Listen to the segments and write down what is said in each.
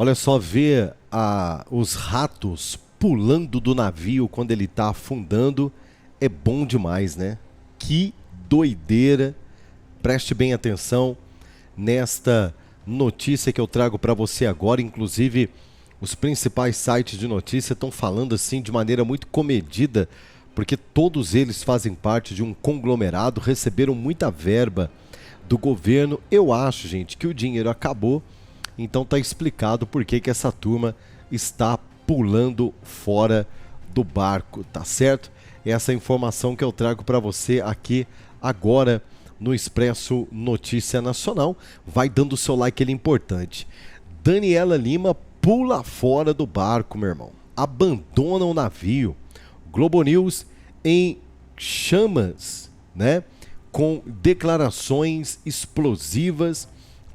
Olha só, ver os ratos pulando do navio quando ele está afundando é bom demais, né? Que doideira! Preste bem atenção nesta notícia que eu trago para você agora. Inclusive, os principais sites de notícia estão falando assim de maneira muito comedida, porque todos eles fazem parte de um conglomerado, receberam muita verba do governo. Eu acho, gente, que o dinheiro acabou. Então tá explicado por que essa turma está pulando fora do barco, tá certo? Essa informação que eu trago para você aqui agora no Expresso Notícia Nacional. Vai dando o seu like, ele é importante. Daniela Lima pula fora do barco, meu irmão. Abandona o navio. Globo News em chamas, né? Com declarações explosivas,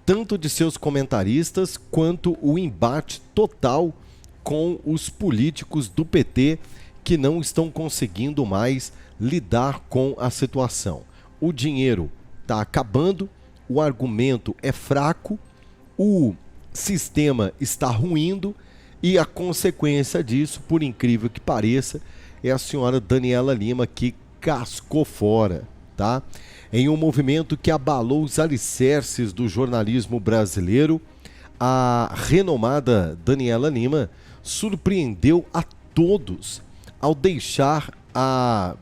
tanto de seus comentaristas quanto o embate total com os políticos do PT que não estão conseguindo mais lidar com a situação. O dinheiro está acabando, o argumento é fraco, o sistema está ruindo e a consequência disso, por incrível que pareça, é a senhora Daniela Lima que cascou fora, tá? Em um movimento que abalou os alicerces do jornalismo brasileiro, a renomada Daniela Lima surpreendeu a todos ao deixar a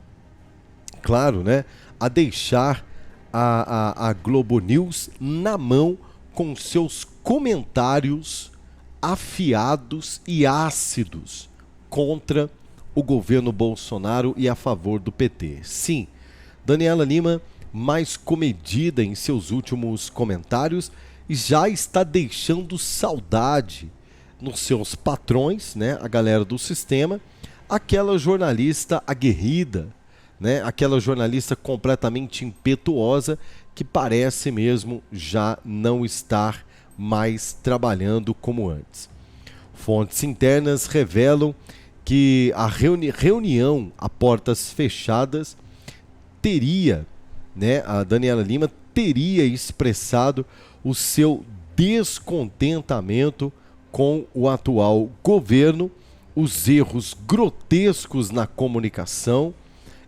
Globo News na mão com seus comentários afiados e ácidos contra o governo Bolsonaro e a favor do PT. Sim, Daniela Lima, mais comedida em seus últimos comentários, e já está deixando saudade nos seus patrões, né, a galera do sistema, aquela jornalista aguerrida, né, aquela jornalista completamente impetuosa que parece mesmo já não estar mais trabalhando como antes. Fontes internas revelam que a reunião a portas fechadas teria, né, a Daniela Lima teria expressado o seu descontentamento com o atual governo, os erros grotescos na comunicação.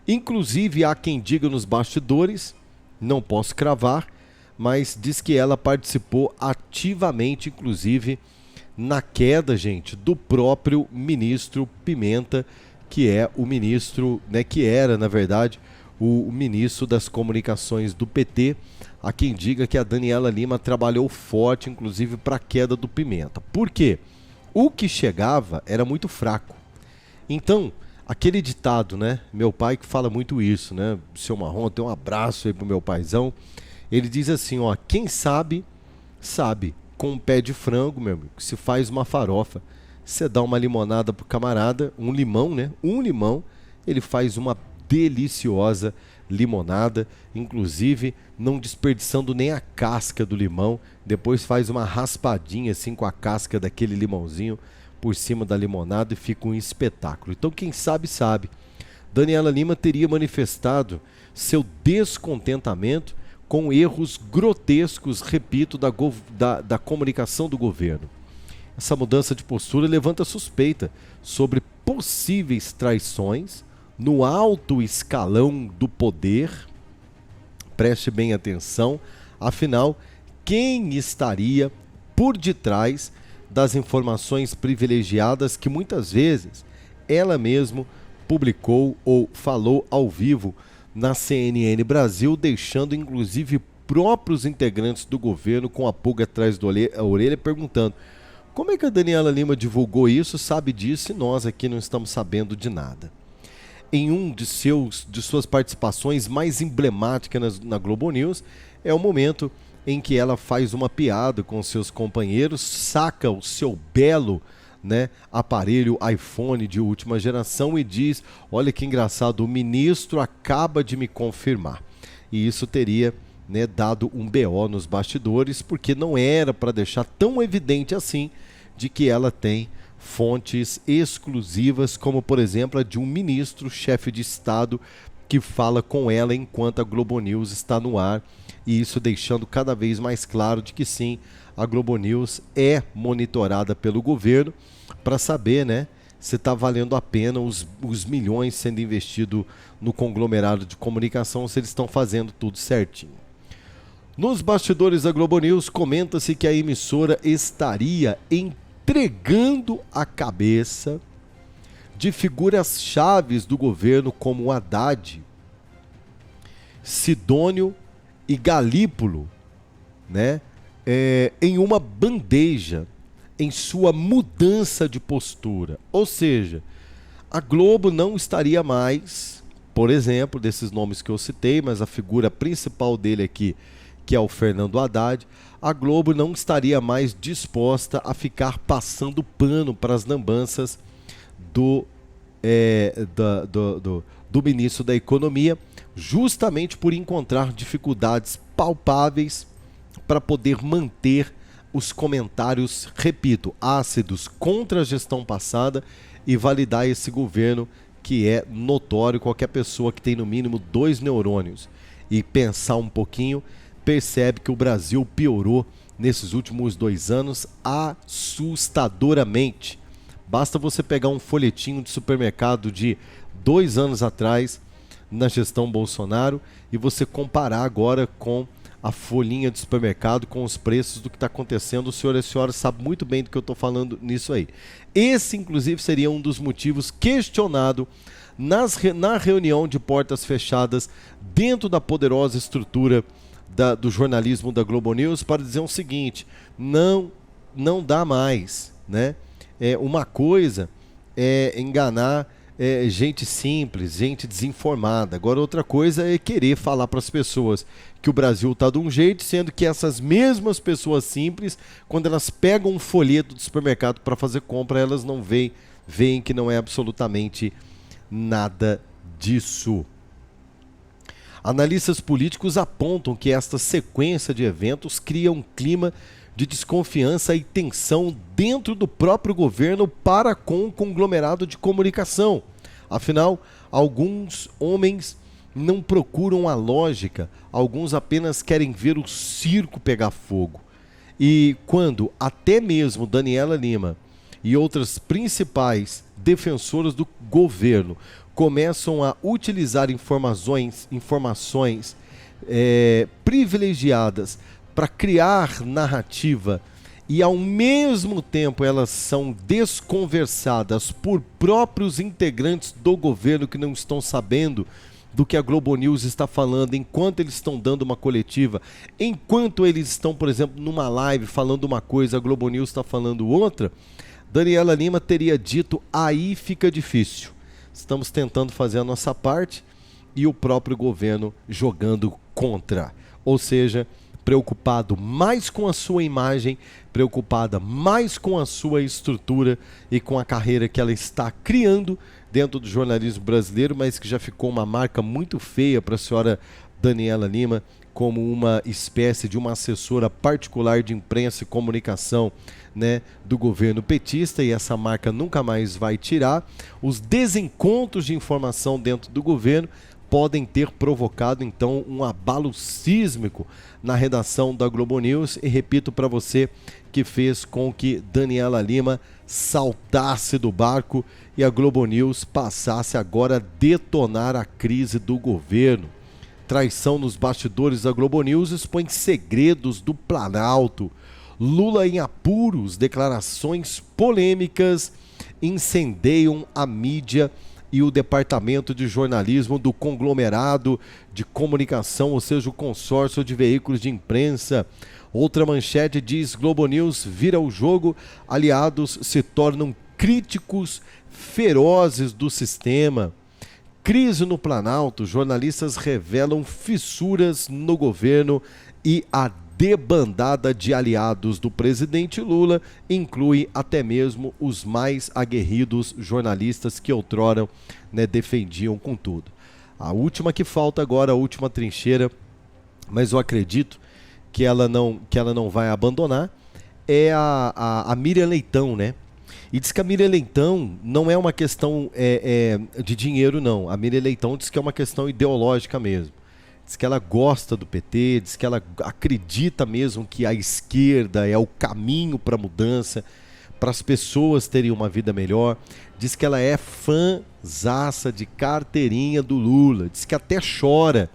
Inclusive, há quem diga nos bastidores, não posso cravar, mas diz que ela participou ativamente, inclusive, na queda, gente, do próprio ministro Pimenta, que é o ministro, né, que era, na verdade, o ministro das comunicações do PT. Há quem diga que a Daniela Lima trabalhou forte, inclusive, para a queda do Pimenta. Por quê? O que chegava era muito fraco. Então, aquele ditado, né? Meu pai que fala muito isso, né? Seu Marrom, tem um abraço aí pro meu paizão. Ele diz assim, ó, quem sabe, sabe. Com um pé de frango, meu amigo, se faz uma farofa. Você dá uma limonada pro camarada, um limão, né? Um limão, ele faz uma deliciosa limonada, inclusive não desperdiçando nem a casca do limão. Depois faz uma raspadinha assim com a casca daquele limãozinho por cima da limonada e fica um espetáculo. Então quem sabe, sabe. Daniela Lima teria manifestado seu descontentamento com erros grotescos, repito, da comunicação do governo. Essa mudança de postura levanta suspeita sobre possíveis traições no alto escalão do poder. Preste bem atenção, afinal, quem estaria por detrás das informações privilegiadas que muitas vezes ela mesma publicou ou falou ao vivo na CNN Brasil, deixando inclusive próprios integrantes do governo com a pulga atrás da orelha, perguntando como é que a Daniela Lima divulgou isso, sabe disso, e nós aqui não estamos sabendo de nada. Em um de suas participações mais emblemáticas na Globo News, é o momento em que ela faz uma piada com seus companheiros, saca o seu belo, né, aparelho iPhone de última geração e diz, olha que engraçado, o ministro acaba de me confirmar. E isso teria, né, dado um BO nos bastidores, porque não era para deixar tão evidente assim de que ela tem fontes exclusivas, como por exemplo a de um ministro, chefe de Estado, que fala com ela enquanto a Globo News está no ar, e isso deixando cada vez mais claro de que sim, a Globo News é monitorada pelo governo para saber, né, se está valendo a pena os milhões sendo investidos no conglomerado de comunicação, se eles estão fazendo tudo certinho. Nos bastidores da Globo News, comenta-se que a emissora estaria entregando a cabeça de figuras chaves do governo como Haddad, Sidônio e Galípolo, né, em uma bandeja, em sua mudança de postura. Ou seja, a Globo não estaria mais, por exemplo, desses nomes que eu citei, mas a figura principal dele aqui, que é o Fernando Haddad, a Globo não estaria mais disposta a ficar passando pano para as lambanças do ministro da Economia, justamente por encontrar dificuldades palpáveis para poder manter os comentários, repito, ácidos contra a gestão passada e validar esse governo que é notório. Qualquer pessoa que tem no mínimo 2 neurônios e pensar um pouquinho, percebe que o Brasil piorou nesses últimos 2 anos assustadoramente. Basta você pegar um folhetinho de supermercado de 2 anos atrás, na gestão Bolsonaro, e você comparar agora com a folhinha de supermercado, com os preços do que está acontecendo. O senhor e a senhora sabem muito bem do que eu estou falando nisso aí. Esse, inclusive, seria um dos motivos questionado na reunião de portas fechadas dentro da poderosa estrutura do jornalismo da Globo News, para dizer o seguinte: não dá mais, né? Uma coisa é enganar gente simples, gente desinformada. Agora, outra coisa é querer falar para as pessoas que o Brasil está de um jeito, sendo que essas mesmas pessoas simples, quando elas pegam um folheto do supermercado para fazer compra, elas não veem que não é absolutamente nada disso. Analistas políticos apontam que esta sequência de eventos cria um clima de desconfiança e tensão dentro do próprio governo para com o conglomerado de comunicação. Afinal, alguns homens não procuram a lógica, alguns apenas querem ver o circo pegar fogo. E quando até mesmo Daniela Lima e outras principais defensoras do governo começam a utilizar informações privilegiadas para criar narrativa, e ao mesmo tempo elas são desconversadas por próprios integrantes do governo que não estão sabendo do que a Globo News está falando, enquanto eles estão dando uma coletiva, enquanto eles estão, por exemplo, numa live falando uma coisa, a Globo News está falando outra. Daniela Lima teria dito: aí fica difícil. Estamos tentando fazer a nossa parte e o próprio governo jogando contra. Ou seja, preocupado mais com a sua imagem, preocupada mais com a sua estrutura e com a carreira que ela está criando dentro do jornalismo brasileiro, mas que já ficou uma marca muito feia para a senhora Daniela Lima, como uma espécie de uma assessora particular de imprensa e comunicação, né, do governo petista, e essa marca nunca mais vai tirar. Os desencontros de informação dentro do governo podem ter provocado, então, um abalo sísmico na redação da Globo News, e repito para você, que fez com que Daniela Lima saltasse do barco e a Globo News passasse agora a detonar a crise do governo. Traição nos bastidores da Globo News expõe segredos do Planalto. Lula em apuros, declarações polêmicas incendeiam a mídia e o departamento de jornalismo do conglomerado de comunicação, ou seja, o consórcio de veículos de imprensa. Outra manchete diz: Globo News vira o jogo, aliados se tornam críticos ferozes do sistema. Crise no Planalto, jornalistas revelam fissuras no governo e a debandada de aliados do presidente Lula inclui até mesmo os mais aguerridos jornalistas que outrora, né, defendiam com tudo. A última que falta agora, a última trincheira, mas eu acredito que ela não vai abandonar, é a Miriam Leitão, né? E diz que a Miriam Leitão não é uma questão de dinheiro, não. A Miriam Leitão diz que é uma questão ideológica mesmo. diz que ela gosta do PT, diz que ela acredita mesmo que a esquerda é o caminho para a mudança, para as pessoas terem uma vida melhor. Diz que ela é fãzaça de carteirinha do Lula, diz que até chora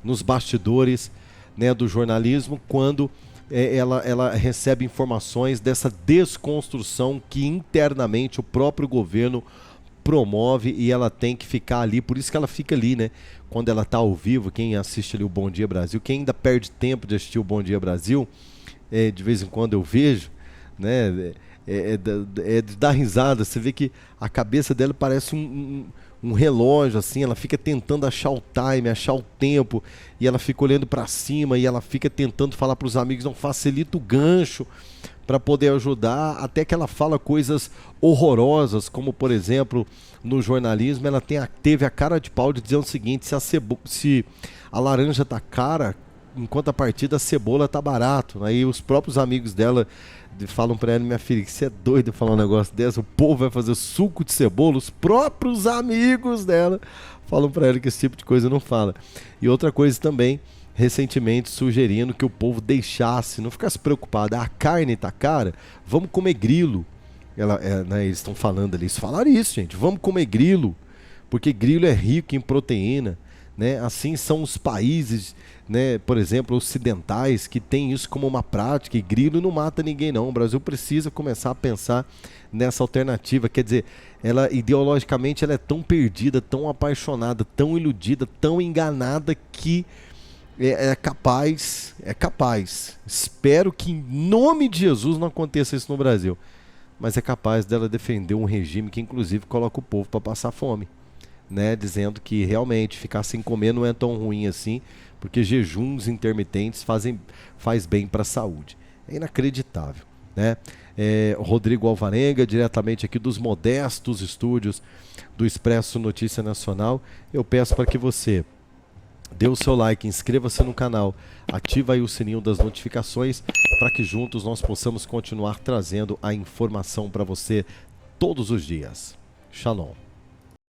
nos bastidores, né, do jornalismo quando ela recebe informações dessa desconstrução que internamente o próprio governo promove e ela tem que ficar ali, por isso que ela fica ali, né? Quando ela está ao vivo, quem assiste ali o Bom Dia Brasil, quem ainda perde tempo de assistir o Bom Dia Brasil, de vez em quando eu vejo, né? De dar risada, você vê que a cabeça dela parece um relógio, assim, ela fica tentando achar o time, achar o tempo, e ela fica olhando para cima, e ela fica tentando falar para os amigos, não facilita o gancho para poder ajudar, até que ela fala coisas horrorosas, como por exemplo, no jornalismo, ela teve a cara de pau de dizer o seguinte: se a laranja tá cara, enquanto a partida a cebola tá barato. Aí os próprios amigos dela falam para ela: minha filha, que você é doido falar um negócio desse, o povo vai fazer suco de cebola. Os próprios amigos dela falam para ela que esse tipo de coisa não fala. E outra coisa também, recentemente sugerindo que o povo deixasse, não ficasse preocupado: a carne tá cara, vamos comer grilo. Né, eles estão falando ali, eles falaram isso, gente, vamos comer grilo, porque grilo é rico em proteína, né? Assim são os países, né, por exemplo, ocidentais, que tem isso como uma prática, e grilo não mata ninguém não. O Brasil precisa começar a pensar nessa alternativa. Quer dizer, ela ideologicamente ela é tão perdida, tão apaixonada, tão iludida, tão enganada que é capaz, espero que em nome de Jesus não aconteça isso no Brasil, mas é capaz dela defender um regime que inclusive coloca o povo para passar fome, né? Dizendo que realmente ficar sem comer não é tão ruim assim, porque jejuns intermitentes faz bem para a saúde. É inacreditável, né? Rodrigo Alvarenga, diretamente aqui dos modestos estúdios do Expresso Notícia Nacional. Eu peço para que você dê o seu like, inscreva-se no canal, ativa aí o sininho das notificações para que juntos nós possamos continuar trazendo a informação para você todos os dias. Shalom.